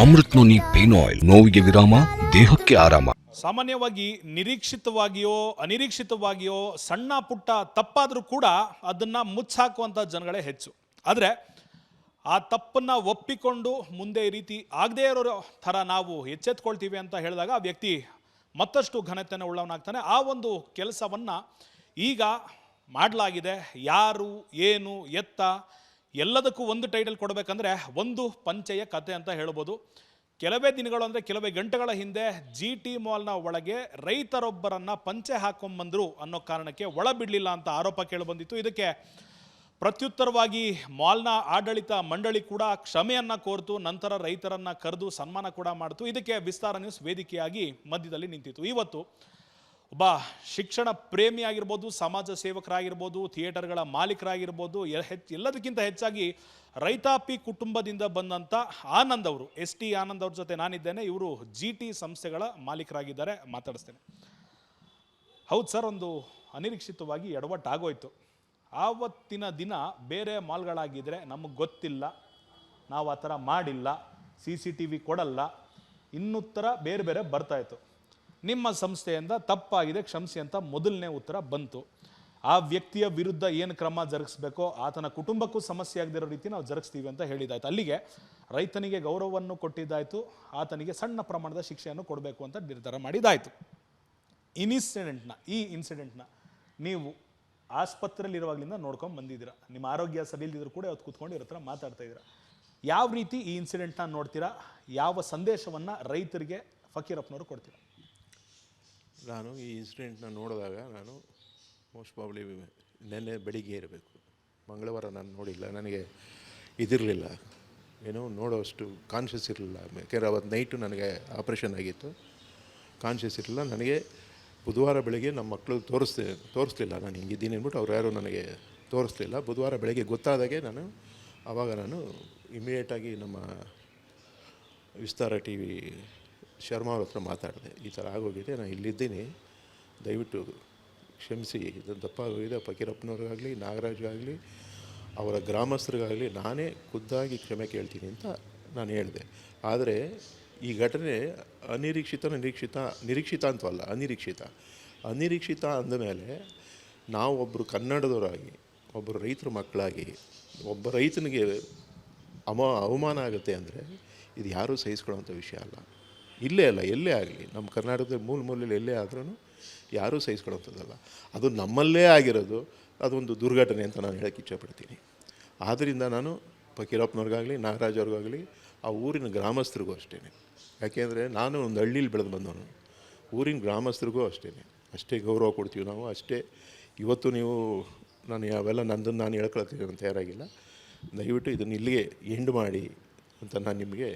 Amrit noni pain oil, ನೋವಿಗೆ ವಿರಾಮ, ದೇಹಕ್ಕೆ ಆರಾಮ. ಸಾಮಾನ್ಯವಾಗಿ ನಿರೀಕ್ಷಿತವಾಗಿಯೋ ಅನಿರೀಕ್ಷಿತವಾಗಿಯೋ ಸಣ್ಣ ಪುಟ್ಟ ತಪ್ಪಾದರೂ ಕೂಡ ಅದನ್ನು ಮುಚ್ಚಾಕುವಂಥ ಜನಗಳೇ ಹೆಚ್ಚು. ಆದರೆ ಆ ತಪ್ಪನ್ನು ಒಪ್ಪಿಕೊಂಡು ಮುಂದೆ ಈ ರೀತಿ ಆಗದೇ ಇರೋ ಥರ ನಾವು ಎಚ್ಚೆತ್ಕೊಳ್ತೀವಿ ಅಂತ ಹೇಳಿದಾಗ ಆ ವ್ಯಕ್ತಿ ಮತ್ತಷ್ಟು ಘನತೆಯನ್ನು ಉಳ್ಳವನಾಗ್ತಾನೆ. ಆ ಒಂದು ಕೆಲಸವನ್ನು ಈಗ ಮಾಡಲಾಗಿದೆ. ಯಾರು, ಏನು, ಎತ್ತ ಎಲ್ಲದಕ್ಕೂ ಒಂದು ಟೈಟಲ್ ಕೊಡಬೇಕಂದ್ರೆ ಒಂದು ಪಂಚೆಯ ಕತೆ ಅಂತ ಹೇಳ್ಬೋದು. ಕೆಲವೇ ದಿನಗಳು ಅಂದರೆ ಕೆಲವೇ ಗಂಟೆಗಳ ಹಿಂದೆ GT ಮಾಲ್ನ ಒಳಗೆ ರೈತರೊಬ್ಬರನ್ನು ಪಂಚೆ ಹಾಕೊಂಬಂದರು ಅನ್ನೋ ಕಾರಣಕ್ಕೆ ಒಳ ಬಿಡಲಿಲ್ಲ ಅಂತ ಆರೋಪ ಕೇಳಿಬಂದಿತ್ತು. ಇದಕ್ಕೆ ಪ್ರತ್ಯುತ್ತರವಾಗಿ ಮಾಲ್ನ ಆಡಳಿತ ಮಂಡಳಿ ಕೂಡ ಕ್ಷಮೆಯನ್ನು ಕೋರ್ತು ನಂತರ ರೈತರನ್ನು ಕರೆದು ಸನ್ಮಾನ ಕೂಡ ಮಾಡಿತು. ಇದಕ್ಕೆ ವಿಸ್ತಾರ ನ್ಯೂಸ್ ವೇದಿಕೆಯಾಗಿ ಮಧ್ಯದಲ್ಲಿ ನಿಂತಿತ್ತು. ಇವತ್ತು ಒಬ್ಬ ಶಿಕ್ಷಣ ಪ್ರೇಮಿ ಆಗಿರ್ಬೋದು, ಸಮಾಜ ಸೇವಕರಾಗಿರ್ಬೋದು, ಥಿಯೇಟರ್ಗಳ ಮಾಲೀಕರಾಗಿರ್ಬೋದು, ಎಲ್ಲದಕ್ಕಿಂತ ಹೆಚ್ಚಾಗಿ ರೈತಾಪಿ ಕುಟುಂಬದಿಂದ ಬಂದಂಥ ಆನಂದ್ ಅವರು, ST ಆನಂದ್ ಅವ್ರ ಜೊತೆ ನಾನಿದ್ದೇನೆ. ಇವರು GT ಸಂಸ್ಥೆಗಳ ಮಾಲೀಕರಾಗಿದ್ದಾರೆ. ಮಾತಾಡಿಸ್ತೇನೆ. ಹೌದು ಸರ್, ಒಂದು ಅನಿರೀಕ್ಷಿತವಾಗಿ ಎಡವಟ್ಟಾಗೋಯ್ತು. ಆವತ್ತಿನ ದಿನ ಬೇರೆ ಮಾಲ್ಗಳಾಗಿದ್ದರೆ ನಮಗೆ ಗೊತ್ತಿಲ್ಲ, ನಾವು ಆ ಥರ ಮಾಡಿಲ್ಲ, CCTV ಕೊಡಲ್ಲ, ಇನ್ನುತ್ತರ ಬೇರೆ ಬೇರೆ ಬರ್ತಾಯಿತ್ತು. ನಿಮ್ಮ ಸಂಸ್ಥೆಯಿಂದ ತಪ್ಪಾಗಿದೆ, ಕ್ಷಮಿಸಿ ಅಂತ ಮೊದಲನೇ ಉತ್ತರ ಬಂತು. ಆ ವ್ಯಕ್ತಿಯ ವಿರುದ್ಧ ಏನು ಕ್ರಮ ಜರುಗಿಸ್ಬೇಕೋ, ಆತನ ಕುಟುಂಬಕ್ಕೂ ಸಮಸ್ಯೆ ಆಗದಿರೋ ರೀತಿ ನಾವು ಜರುಗಿಸ್ತೀವಿ ಅಂತ ಹೇಳಿದಾಯ್ತು. ಅಲ್ಲಿಗೆ ರೈತನಿಗೆ ಗೌರವವನ್ನು ಕೊಟ್ಟಿದ್ದಾಯಿತು, ಆತನಿಗೆ ಸಣ್ಣ ಪ್ರಮಾಣದ ಶಿಕ್ಷೆಯನ್ನು ಕೊಡಬೇಕು ಅಂತ ನಿರ್ಧಾರ ಮಾಡಿದ್ದಾಯಿತು. ಈ ಇನ್ಸಿಡೆಂಟ್ನ ನೀವು ಆಸ್ಪತ್ರೆಯಲ್ಲಿರುವಾಗಲಿಂದ ನೋಡ್ಕೊಂಡು ಬಂದಿದ್ದೀರಾ. ನಿಮ್ಮ ಆರೋಗ್ಯ ಸರಿ ಇಲ್ದಿದ್ರು ಕೂಡ ಅವತ್ತು ಕೂತ್ಕೊಂಡು ಇರೋ ಹತ್ರ ಮಾತಾಡ್ತಾ ಇದ್ದೀರಾ. ಯಾವ ರೀತಿ ಈ ಇನ್ಸಿಡೆಂಟ್ನ ನೋಡ್ತೀರಾ? ಯಾವ ಸಂದೇಶವನ್ನು ರೈತರಿಗೆ ಫಕೀರಪ್ಪನವರು ಕೊಡ್ತೀರಾ? ನಾನು ಈ ಇನ್ಸಿಡೆಂಟ್ನ ನೋಡಿದಾಗ ನಾನು ಮೋಸ್ಟ್ ಪ್ರಾಬ್ಲಿ ನೆನ್ನೆ ಬೆಳಿಗ್ಗೆ ಇರಬೇಕು, ಮಂಗಳವಾರ ನಾನು ನೋಡಿಲ್ಲ. ನನಗೆ ಇದಿರಲಿಲ್ಲ, ಏನೋ ನೋಡೋಷ್ಟು ಕಾನ್ಷಿಯಸ್ ಇರಲಿಲ್ಲ. ಯಾಕೆಂದರೆ ಅವತ್ತು ನೈಟು ನನಗೆ ಆಪ್ರೇಷನ್ ಆಗಿತ್ತು, ಕಾನ್ಷಿಯಸ್ ಇರಲಿಲ್ಲ. ನನಗೆ ಬುಧವಾರ ಬೆಳಗ್ಗೆ ನಮ್ಮ ಮಕ್ಕಳು ತೋರಿಸ್ಲಿಲ್ಲ ನಾನು ಹಿಂಗಿದ್ದೀನಿ ಅಂದ್ಬಿಟ್ಟು ಅವ್ರು ಯಾರೂ ನನಗೆ ತೋರಿಸ್ಲಿಲ್ಲ. ಬುಧವಾರ ಬೆಳಗ್ಗೆ ಗೊತ್ತಾದಾಗೆ ಆವಾಗ ನಾನು ಇಮಿಡಿಯೇಟಾಗಿ ನಮ್ಮ ವಿಸ್ತಾರ TV ಶರ್ಮಾ ಅವ್ರ ಹತ್ರ ಮಾತಾಡಿದೆ. ಈ ಥರ ಆಗೋಗಿದೆ, ನಾನು ಇಲ್ಲಿದ್ದೀನಿ, ದಯವಿಟ್ಟು ಕ್ಷಮಿಸಿ, ಇದು ತಪ್ಪಾಗೋಗಿದೆ. ಫಕೀರಪ್ಪನವ್ರಿಗಾಗಲಿ, ನಾಗರಾಜ್ಗಾಗಲಿ, ಅವರ ಗ್ರಾಮಸ್ಥರಿಗಾಗಲಿ ನಾನೇ ಖುದ್ದಾಗಿ ಕ್ಷಮೆ ಕೇಳ್ತೀನಿ ಅಂತ ನಾನು ಹೇಳಿದೆ. ಆದರೆ ಈ ಘಟನೆ ನಿರೀಕ್ಷಿತ ಅಂತವಲ್ಲ, ಅನಿರೀಕ್ಷಿತ ಅಂದಮೇಲೆ ನಾವು ಒಬ್ಬರು ಕನ್ನಡದವರಾಗಿ, ಒಬ್ಬರು ರೈತರ ಮಕ್ಕಳಾಗಿ, ಒಬ್ಬ ರೈತನಿಗೆ ಅವಮಾನ ಆಗುತ್ತೆ ಅಂದರೆ ಇದು ಯಾರೂ ಸಹಿಸ್ಕೊಳ್ಳೋಂಥ ವಿಷಯ ಅಲ್ಲ. ಇಲ್ಲೇ ಅಲ್ಲ, ಎಲ್ಲೇ ಆಗಲಿ, ನಮ್ಮ ಕರ್ನಾಟಕದ ಮೂಲೆಯಲ್ಲಿ ಎಲ್ಲೇ ಆದ್ರೂ ಯಾರೂ ಸಹಿಸ್ಕೊಳ್ಳೋಂಥದ್ದಲ್ಲ. ಅದು ನಮ್ಮಲ್ಲೇ ಆಗಿರೋದು, ಅದೊಂದು ದುರ್ಘಟನೆ ಅಂತ ನಾನು ಹೇಳೋಕ್ಕೆ ಇಷ್ಟಪಡ್ತೀನಿ. ಆದ್ದರಿಂದ ನಾನು ಫಕೀರಪ್ಪನವ್ರಿಗಾಗಲಿ, ನಾಗರಾಜ್ ಅವ್ರಿಗಾಗಲಿ, ಆ ಊರಿನ ಗ್ರಾಮಸ್ಥರಿಗೂ ಅಷ್ಟೇ, ಯಾಕೆಂದರೆ ನಾನು ಒಂದು ಹಳ್ಳೀಲಿ ಬೆಳೆದು ಬಂದವನು, ಊರಿನ ಗ್ರಾಮಸ್ಥರಿಗೂ ಅಷ್ಟೇ ಗೌರವ ಕೊಡ್ತೀವಿ ನಾವು. ಅಷ್ಟೇ ಇವತ್ತು ನೀವು ನಾನು ಯಾವೆಲ್ಲ ನಂದನ್ನು ನಾನು ಹೇಳ್ಕೊಳ್ತೀನಿ ಅಂತ ತಯಾರಾಗಿಲ್ಲ. ದಯವಿಟ್ಟು ಇದನ್ನು ಇಲ್ಲಿಗೆ ಎಂಡ್ ಮಾಡಿ ಅಂತ ನಾನು ನಿಮಗೆ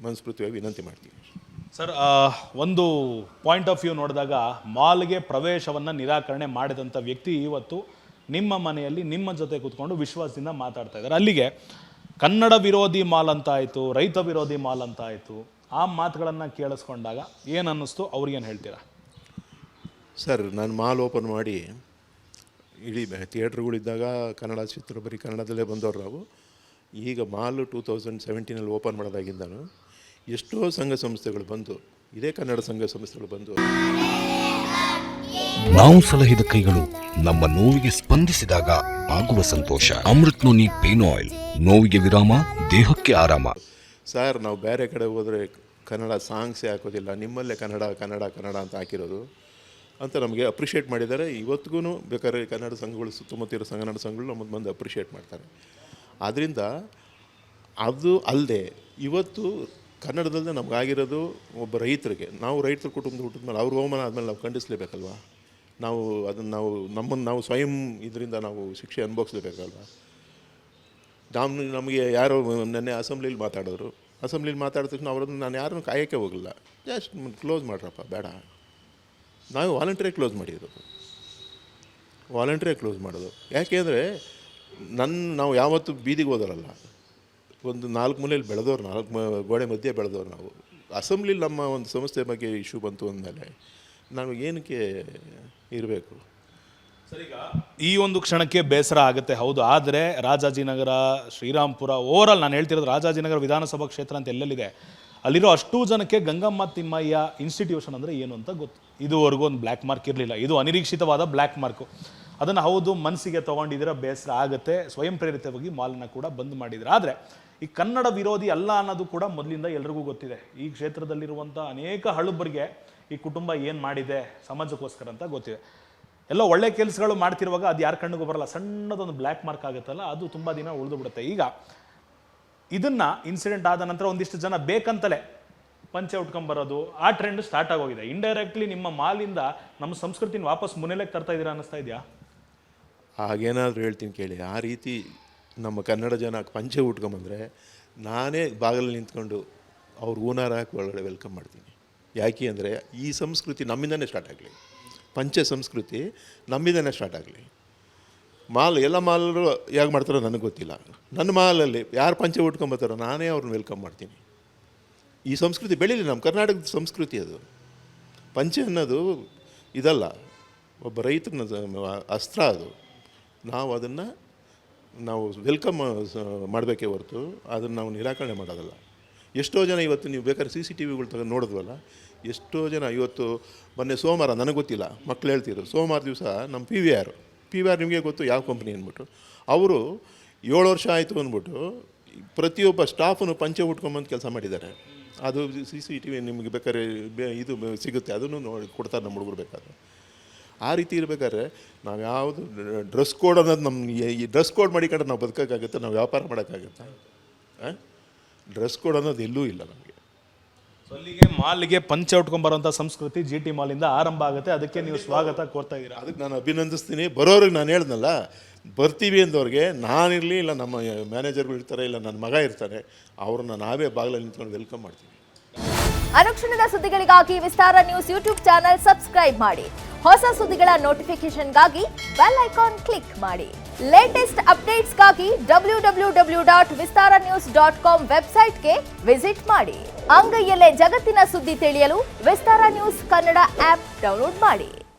ಮನಸ್ಫೂರ್ತಿಯಾಗಿ ವಿನಂತಿ ಮಾಡ್ತೀನಿ. ಸರ್, ಒಂದು ಪಾಯಿಂಟ್ ಆಫ್ ವ್ಯೂ ನೋಡಿದಾಗ ಮಾಲ್ಗೆ ಪ್ರವೇಶವನ್ನು ನಿರಾಕರಣೆ ಮಾಡಿದಂಥ ವ್ಯಕ್ತಿ ಇವತ್ತು ನಿಮ್ಮ ಮನೆಯಲ್ಲಿ ನಿಮ್ಮ ಜೊತೆ ಕೂತ್ಕೊಂಡು ವಿಶ್ವಾಸದಿಂದ ಮಾತಾಡ್ತಾ ಇದ್ದಾರೆ. ಅಲ್ಲಿಗೆ ಕನ್ನಡ ವಿರೋಧಿ ಮಾಲ್ ಅಂತ ಆಯಿತು, ರೈತ ವಿರೋಧಿ ಮಾಲ್ ಅಂತ ಆಯಿತು. ಆ ಮಾತುಗಳನ್ನು ಕೇಳಿಸ್ಕೊಂಡಾಗ ಏನು ಅನ್ನಿಸ್ತು? ಅವ್ರಿಗೇನು ಹೇಳ್ತೀರಾ? ಸರ್, ನಾನು ಮಾಲ್ ಓಪನ್ ಮಾಡಿ ಇಡೀ ಥಿಯೇಟ್ರ್ಗಳಿದ್ದಾಗ ಕನ್ನಡ ಚಿತ್ರ ಬರೀ ಕನ್ನಡದಲ್ಲೇ ಬಂದವರು ನಾವು. ಈಗ ಮಾಲು 2017 ಓಪನ್ ಮಾಡೋದಾಗಿಂದನು ಎಷ್ಟೋ ಸಂಘ ಸಂಸ್ಥೆಗಳು ಬಂದು, ಇದೇ ಕನ್ನಡ ಸಂಘ ಸಂಸ್ಥೆಗಳು ಬಂದು ನಾವು ಸಲಹಿದ ಕೈಗಳು ನಮ್ಮ ನೋವಿಗೆ ಸ್ಪಂದಿಸಿದಾಗ ಆಗುವ ಸಂತೋಷ. ಅಮೃತ್ ನೋನಿ ಪೇನ್ ಆಯಿಲ್, ನೋವಿಗೆ ವಿರಾಮ, ದೇಹಕ್ಕೆ ಆರಾಮ. ಸರ್, ನಾವು ಬೇರೆ ಕಡೆ ಹೋದರೆ ಕನ್ನಡ ಸಾಂಗ್ಸೇ ಹಾಕೋದಿಲ್ಲ, ನಿಮ್ಮಲ್ಲೇ ಕನ್ನಡ ಅಂತ ಹಾಕಿರೋದು ಅಂತ ನಮಗೆ ಅಪ್ರಿಷಿಯೇಟ್ ಮಾಡಿದ್ದಾರೆ. ಇವತ್ತಿಗೂ ಬೇಕಾದ್ರೆ ಕನ್ನಡ ಸಂಘಗಳು, ಸುತ್ತಮುತ್ತ ಇರೋ ಕನ್ನಡ ಸಂಘಗಳು ನಮ್ಮದು ಬಂದು ಅಪ್ರಿಷಿಯೇಟ್ ಮಾಡ್ತಾರೆ. ಆದ್ದರಿಂದ ಅದು ಅಲ್ಲದೆ ಇವತ್ತು ಕನ್ನಡದಲ್ಲದೆ ನಮಗಾಗಿರೋದು ಒಬ್ಬ ರೈತರಿಗೆ, ನಾವು ರೈತರ ಕುಟುಂಬದ ಹುಟ್ಟಿದ ಮೇಲೆ ಅವ್ರ ಅವಮಾನ ಆದಮೇಲೆ ನಾವು ಖಂಡಿಸಲೇಬೇಕಲ್ವ. ನಾವು ಅದನ್ನು ನಾವು ಸ್ವಯಂ ಇದರಿಂದ ನಾವು ಶಿಕ್ಷೆ ಅನುಭವಿಸ್ಲೇಬೇಕಲ್ವ. ನಮಗೆ ಯಾರೋ ನೆನ್ನೆ ಅಸೆಂಬ್ಲಿಲಿ ಮಾತಾಡಿದ್ರು, ಅಸೆಂಬ್ಲಿಲಿ ಮಾತಾಡಿದ ತಕ್ಷಣ ಅವರನ್ನು ನಾನು ಯಾರನ್ನು ಕಾಯೋಕ್ಕೆ ಹೋಗಲ್ಲ, ಜಸ್ಟ್ ಕ್ಲೋಸ್ ಮಾಡ್ರಪ್ಪ, ಬೇಡ. ನಾವು ವಾಲಂಟ್ರಿಯಾಗಿ ಕ್ಲೋಸ್ ಮಾಡೋದು. ಯಾಕೆಂದರೆ ನಾವು ಯಾವತ್ತೂ ಬೀದಿಗೆ ಹೋದರಲ್ಲ, ಒಂದು 4 ಮೂಲೆಯಲ್ಲಿ ಬೆಳೆದವ್ರು, 4 ಗೋಡೆ ಮಧ್ಯೆ ಬೆಳೆದವ್ರು ನಾವು. ಅಸೆಂಬ್ಲಿಲಿ ನಮ್ಮ ಒಂದು ಸಂಸ್ಥೆ ಬಗ್ಗೆ ಇಶ್ಯೂ ಬಂತು ಅಂದಮೇಲೆ ನಾವು ಏನಕ್ಕೆ ಇರಬೇಕು? ಈ ಒಂದು ಕ್ಷಣಕ್ಕೆ ಬೇಸರ ಆಗುತ್ತೆ, ಹೌದು. ಆದರೆ ರಾಜಾಜಿನಗರ, ಶ್ರೀರಾಮ್ಪುರ, ಓವರಾಲ್ ನಾನು ಹೇಳ್ತಿರೋದು ರಾಜಾಜಿನಗರ ವಿಧಾನಸಭಾ ಕ್ಷೇತ್ರ ಅಂತ ಎಲ್ಲೆಲ್ಲಿದೆ ಅಲ್ಲಿರೋ ಅಷ್ಟೂ ಜನಕ್ಕೆ ಗಂಗಮ್ಮ ತಿಮ್ಮಯ್ಯ ಇನ್ಸ್ಟಿಟ್ಯೂಷನ್ ಅಂದರೆ ಏನು ಅಂತ ಗೊತ್ತು. ಇದುವರೆಗೂ ಒಂದು ಬ್ಲ್ಯಾಕ್ ಮಾರ್ಕ್ ಇರಲಿಲ್ಲ. ಇದು ಅನಿರೀಕ್ಷಿತವಾದ ಬ್ಲ್ಯಾಕ್ ಮಾರ್ಕು. ಅದನ್ನು ಹೌದು ಮನಸ್ಸಿಗೆ ತೊಗೊಂಡಿದ್ದೀರ, ಬೇಸರ ಆಗುತ್ತೆ. ಸ್ವಯಂ ಪ್ರೇರಿತವಾಗಿ ಮಾಲನ್ನು ಕೂಡ ಬಂದ್ ಮಾಡಿದ್ರು. ಆದರೆ ಈ ಕನ್ನಡ ವಿರೋಧಿ ಅಲ್ಲ ಅನ್ನೋದು ಕೂಡ ಮೊದಲಿಂದ ಎಲ್ರಿಗೂ ಗೊತ್ತಿದೆ. ಈ ಕ್ಷೇತ್ರದಲ್ಲಿರುವಂಥ ಅನೇಕ ಹಳುಬರಿಗೆ ಈ ಕುಟುಂಬ ಏನು ಮಾಡಿದೆ ಸಮಾಜಕ್ಕೋಸ್ಕರ ಅಂತ ಗೊತ್ತಿದೆ. ಎಲ್ಲ ಒಳ್ಳೆ ಕೆಲಸಗಳು ಮಾಡ್ತಿರುವಾಗ ಅದು ಯಾರ ಕಣ್ಣಿಗೂ ಬರಲ್ಲ, ಸಣ್ಣದೊಂದು ಬ್ಲ್ಯಾಕ್ ಮಾರ್ಕ್ ಆಗುತ್ತಲ್ಲ, ಅದು ತುಂಬ ದಿನ ಉಳಿದು ಬಿಡುತ್ತೆ. ಈಗ ಇದನ್ನ ಇನ್ಸಿಡೆಂಟ್ ಆದ ನಂತರ ಒಂದಿಷ್ಟು ಜನ ಬೇಕಂತಲೇ ಪಂಚೆ ಉಟ್ಕೊಂಬರೋದು, ಆ ಟ್ರೆಂಡ್ ಸ್ಟಾರ್ಟ್ ಆಗೋಗಿದೆ. ಇಂಡೈರೆಕ್ಟ್ಲಿ ನಿಮ್ಮ ಮಾಲಿಂದ ನಮ್ಮ ಸಂಸ್ಕೃತಿನ ವಾಪಸ್ ಮುನ್ನೆಲೆಗೆ ತರ್ತಾ ಇದ್ದೀರಾ ಅನ್ನಿಸ್ತಾ ಇದೆಯಾ? ಹಾಗೇನಾದರೂ ಹೇಳ್ತೀನಿ ಕೇಳಿ. ಆ ರೀತಿ ನಮ್ಮ ಕನ್ನಡ ಜನ ಪಂಚೆ ಉಟ್ಕೊಂಬಂದರೆ ನಾನೇ ಬಾಗಿಲಲ್ಲಿ ನಿಂತ್ಕೊಂಡು ಅವ್ರ ಹೂನಾರ ಹಾಕಿ ಒಳಗಡೆ ವೆಲ್ಕಮ್ ಮಾಡ್ತೀನಿ. ಯಾಕೆ ಅಂದರೆ ಈ ಸಂಸ್ಕೃತಿ ನಮ್ಮಿಂದನೇ ಸ್ಟಾರ್ಟ್ ಆಗಲಿ, ಪಂಚೆ ಸಂಸ್ಕೃತಿ ನಮ್ಮಿಂದನೇ ಸ್ಟಾರ್ಟ್ ಆಗಲಿ. ಎಲ್ಲ ಮಾಲರು ಹೇಗೆ ಮಾಡ್ತಾರೋ ನನಗೆ ಗೊತ್ತಿಲ್ಲ. ನನ್ನ ಮಾಲಲ್ಲಿ ಯಾರು ಪಂಚೆ ಉಟ್ಕೊಂಬತ್ತಾರೋ ನಾನೇ ಅವ್ರನ್ನ ವೆಲ್ಕಮ್ ಮಾಡ್ತೀನಿ. ಈ ಸಂಸ್ಕೃತಿ ಬೆಳೀಲಿ, ನಮ್ಮ ಕರ್ನಾಟಕದ ಸಂಸ್ಕೃತಿ ಅದು. ಪಂಚೆ ಅನ್ನೋದು ಇದಲ್ಲ, ಒಬ್ಬ ರೈತನ ಅಸ್ತ್ರ ಅದು. ನಾವು ಅದನ್ನು ವೆಲ್ಕಮ್ ಮಾಡಬೇಕೇ ಹೊರತು ಅದನ್ನು ನಾವು ನಿರಾಕರಣೆ ಮಾಡೋದಲ್ಲ. ಎಷ್ಟೋ ಜನ ಇವತ್ತು ನೀವು ಬೇಕಾದ್ರೆ CCTVಗಳು ತಗೊಂಡು ನೋಡಿದ್ವಲ್ಲ, ಎಷ್ಟೋ ಜನ ಇವತ್ತು ಮೊನ್ನೆ ಸೋಮವಾರ, ನನಗೆ ಗೊತ್ತಿಲ್ಲ, ಮಕ್ಳು ಹೇಳ್ತಿದ್ರು, ಸೋಮವಾರ ದಿವಸ ನಮ್ಮ PVR ನಿಮಗೆ ಗೊತ್ತು ಯಾವ ಕಂಪ್ನಿ ಅಂದ್ಬಿಟ್ಟು, ಅವರು 7 ವರ್ಷ ಆಯಿತು ಅಂದ್ಬಿಟ್ಟು ಪ್ರತಿಯೊಬ್ಬ ಸ್ಟಾಫನ್ನು ಪಂಚೆ ಉಟ್ಕೊಂಬಂದು ಕೆಲಸ ಮಾಡಿದ್ದಾರೆ. ಅದು CCTV ನಿಮಗೆ ಬೇಕಾದ್ರೆ ಇದು ಸಿಗುತ್ತೆ, ಅದನ್ನು ನೋಡಿ ಕೊಡ್ತಾರೆ ನಮ್ಮ ಹುಡುಗರು ಬೇಕಾದ್ರೆ. ಆ ರೀತಿ ಇರಬೇಕಾದ್ರೆ ನಾವು ಯಾವುದು ಡ್ರೆಸ್ ಕೋಡ್ ಅನ್ನೋದು ನಮ್ಗೆ ಈ ಡ್ರೆಸ್ ಕೋಡ್ ಮಾಡಿಕೊಂಡ್ರೆ ನಾವು ಬದುಕೋಕ್ಕಾಗುತ್ತೆ, ನಾವು ವ್ಯಾಪಾರ ಮಾಡೋಕ್ಕಾಗುತ್ತೆ? ಡ್ರೆಸ್ ಕೋಡ್ ಅನ್ನೋದು ಎಲ್ಲೂ ಇಲ್ಲ ನಮಗೆ. ಅಲ್ಲಿಗೆ ಮಾಲ್ಗೆ ಪಂಚೆ ಉಟ್ಕೊಂಬರೋಂಥ ಸಂಸ್ಕೃತಿ GT ಮಾಲಿಂದ ಆರಂಭ ಆಗುತ್ತೆ. ಅದಕ್ಕೆ ನೀವು ಸ್ವಾಗತ ಕೋರ್ತಾ ಇದ್ದೀರಾ. ಅದಕ್ಕೆ ನಾನು ಅಭಿನಂದಿಸ್ತೀನಿ. ಬರೋರಿಗೆ ನಾನು ಹೇಳ್ದನಲ್ಲ, ಬರ್ತೀವಿ ಅಂದವ್ರಿಗೆ ನಾನಿರಲಿ, ಇಲ್ಲ ನಮ್ಮ ಮ್ಯಾನೇಜರ್ಗಳು ಇರ್ತಾರೆ, ಇಲ್ಲ ನನ್ನ ಮಗ ಇರ್ತಾನೆ, ಅವ್ರನ್ನ ನಾವೇ ಬಾಗಿಲಲ್ಲಿ ನಿಂತ್ಕೊಂಡು ವೆಲ್ಕಮ್ ಮಾಡ್ತೀವಿ. ಅನುಕ್ಷಣದ ಸುದ್ದಿಗಳಿಗಾಗಿ ವಿಸ್ತಾರ ನ್ಯೂಸ್ ಯೂಟ್ಯೂಬ್ ಚಾನೆಲ್ ಸಬ್ಸ್ಕ್ರೈಬ್ ಮಾಡಿ. ಹೊಸ ಸುದ್ದಿಗಳ ನೋಟಿಫಿಕೇಶನ್ಗಾಗಿ ಬೆಲ್ ಐಕಾನ್ ಕ್ಲಿಕ್ ಮಾಡಿ. ಲೇಟೆಸ್ಟ್ ಅಪ್ಡೇಟ್ಸ್ಗಾಗಿ www.vistaranews.com ವೆಬ್ಸೈಟ್ಗೆ ವಿಸಿಟ್ ಮಾಡಿ. ಅಂಗೈಯಲ್ಲೇ ಜಗತ್ತಿನ ಸುದ್ದಿ ತಿಳಿಯಲು ವಿಸ್ತಾರ ನ್ಯೂಸ್ ಕನ್ನಡ ಆಪ್ ಡೌನ್ಲೋಡ್ ಮಾಡಿ.